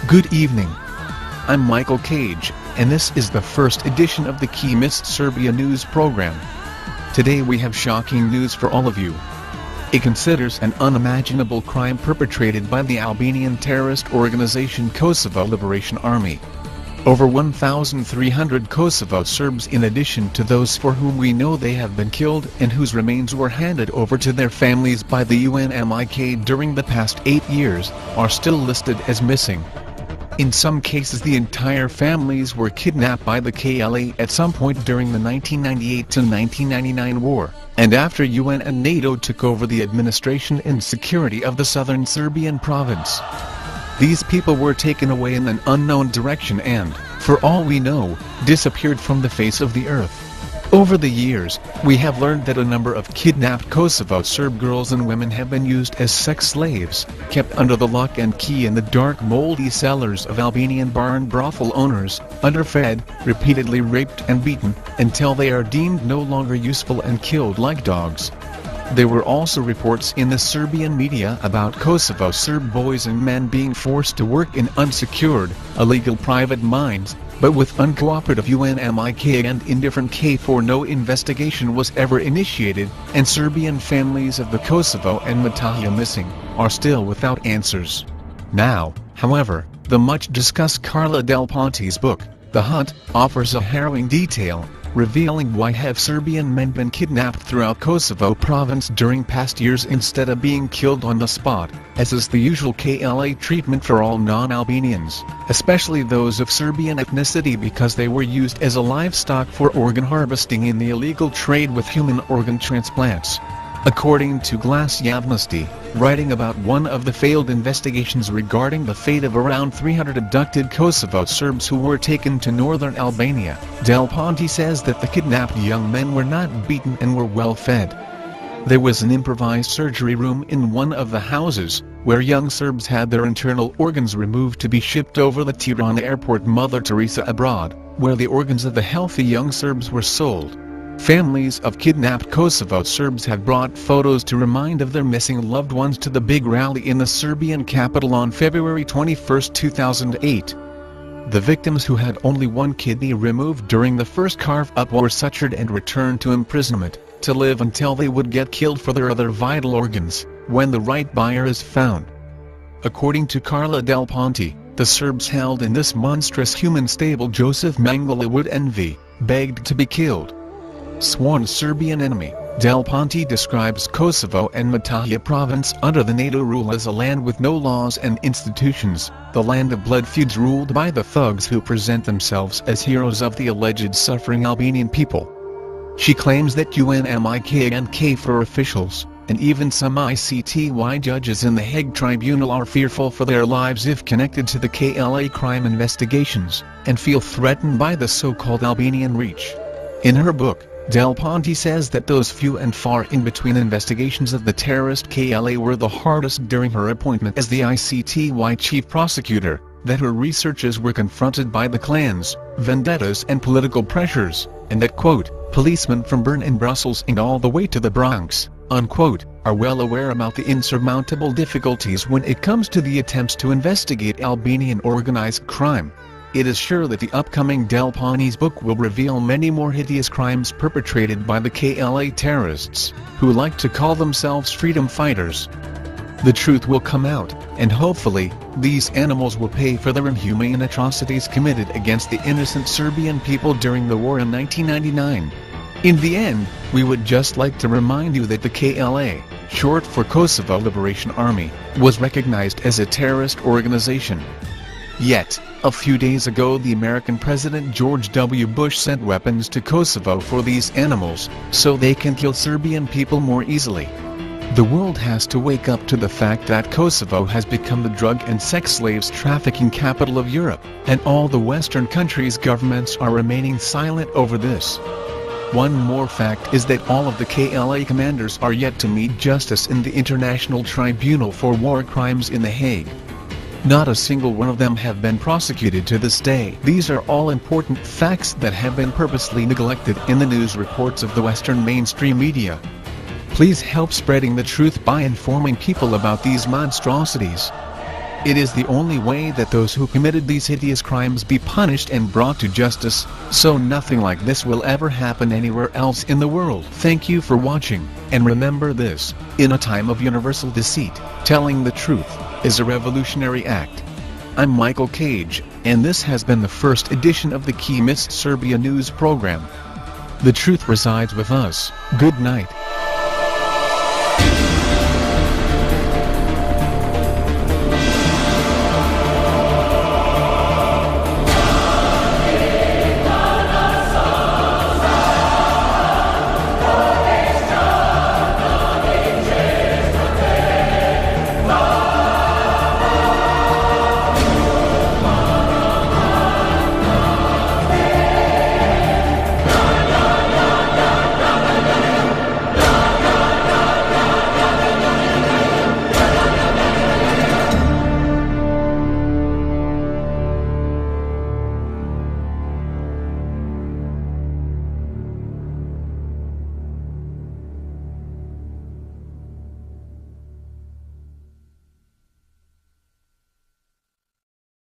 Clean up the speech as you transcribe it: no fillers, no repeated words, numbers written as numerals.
Good evening. I'm Michael Cage, and this is the first edition of the Key Missed Serbia news program. Today we have shocking news for all of you. It considers an unimaginable crime perpetrated by the Albanian terrorist organization Kosovo Liberation Army. Over 1,300 Kosovo Serbs, in addition to those for whom we know they have been killed and whose remains were handed over to their families by the UNMIK during the past 8 years, are still listed as missing. In some cases the entire families were kidnapped by the KLA at some point during the 1998 to 1999 war, and after UN and NATO took over the administration and security of the southern Serbian province. These people were taken away in an unknown direction and, for all we know, disappeared from the face of the earth. Over the years, we have learned that a number of kidnapped Kosovo Serb girls and women have been used as sex slaves, kept under the lock and key in the dark, moldy cellars of Albanian bar and brothel owners, underfed, repeatedly raped and beaten, until they are deemed no longer useful and killed like dogs. There were also reports in the Serbian media about Kosovo Serb boys and men being forced to work in unsecured, illegal private mines, but with uncooperative UNMIK and indifferent KFOR. No investigation was ever initiated, and Serbian families of the Kosovo and Metohija missing are still without answers. Now, however, the much-discussed Carla Del Ponte's book, The Hunt, offers a harrowing detail, revealing why have Serbian men been kidnapped throughout Kosovo province during past years instead of being killed on the spot, as is the usual KLA treatment for all non-Albanians, especially those of Serbian ethnicity, because they were used as a livestock for organ harvesting in the illegal trade with human organ transplants. According to Glass Yavnosti, writing about one of the failed investigations regarding the fate of around 300 abducted Kosovo Serbs who were taken to northern Albania, Del Ponte says that the kidnapped young men were not beaten and were well fed. There was an improvised surgery room in one of the houses, where young Serbs had their internal organs removed to be shipped over the Tirana airport Mother Teresa abroad, where the organs of the healthy young Serbs were sold. Families of kidnapped Kosovo Serbs have brought photos to remind of their missing loved ones to the big rally in the Serbian capital on February 21, 2008. The victims, who had only one kidney removed during the first carve-up, were sutured and returned to imprisonment, to live until they would get killed for their other vital organs, when the right buyer is found. According to Carla Del Ponte, the Serbs held in this monstrous human stable Joseph Mengele would envy, begged to be killed. Sworn Serbian enemy, Del Ponte describes Kosovo and Metohija province under the NATO rule as a land with no laws and institutions, the land of blood feuds ruled by the thugs who present themselves as heroes of the alleged suffering Albanian people. She claims that UNMIK and KFOR officials, and even some ICTY judges in the Hague Tribunal, are fearful for their lives if connected to the KLA crime investigations, and feel threatened by the so-called Albanian reach. In her book, Del Ponte says that those few and far in between investigations of the terrorist KLA were the hardest during her appointment as the ICTY chief prosecutor, that her researchers were confronted by the clans, vendettas and political pressures, and that, quote, policemen from Bern and Brussels and all the way to the Bronx, unquote, are well aware about the insurmountable difficulties when it comes to the attempts to investigate Albanian organized crime. It is sure that the upcoming Del Ponte's book will reveal many more hideous crimes perpetrated by the KLA terrorists, who like to call themselves freedom fighters. The truth will come out, and hopefully, these animals will pay for their inhumane atrocities committed against the innocent Serbian people during the war in 1999. In the end, we would just like to remind you that the KLA, short for Kosovo Liberation Army, was recognized as a terrorist organization. Yet, a few days ago the American President George W. Bush sent weapons to Kosovo for these animals, so they can kill Serbian people more easily. The world has to wake up to the fact that Kosovo has become the drug and sex slaves trafficking capital of Europe, and all the Western countries' governments are remaining silent over this. One more fact is that all of the KLA commanders are yet to meet justice in the International Tribunal for War Crimes in The Hague. Not a single one of them have been prosecuted to this day. These are all important facts that have been purposely neglected in the news reports of the Western mainstream media. Please help spreading the truth by informing people about these monstrosities. It is the only way that those who committed these hideous crimes be punished and brought to justice, so nothing like this will ever happen anywhere else in the world. Thank you for watching, and remember this: in a time of universal deceit, telling the truth is a revolutionary act. I'm Michael Cage, and this has been the first edition of the Key Missed Serbia news program. The truth resides with us. Good night.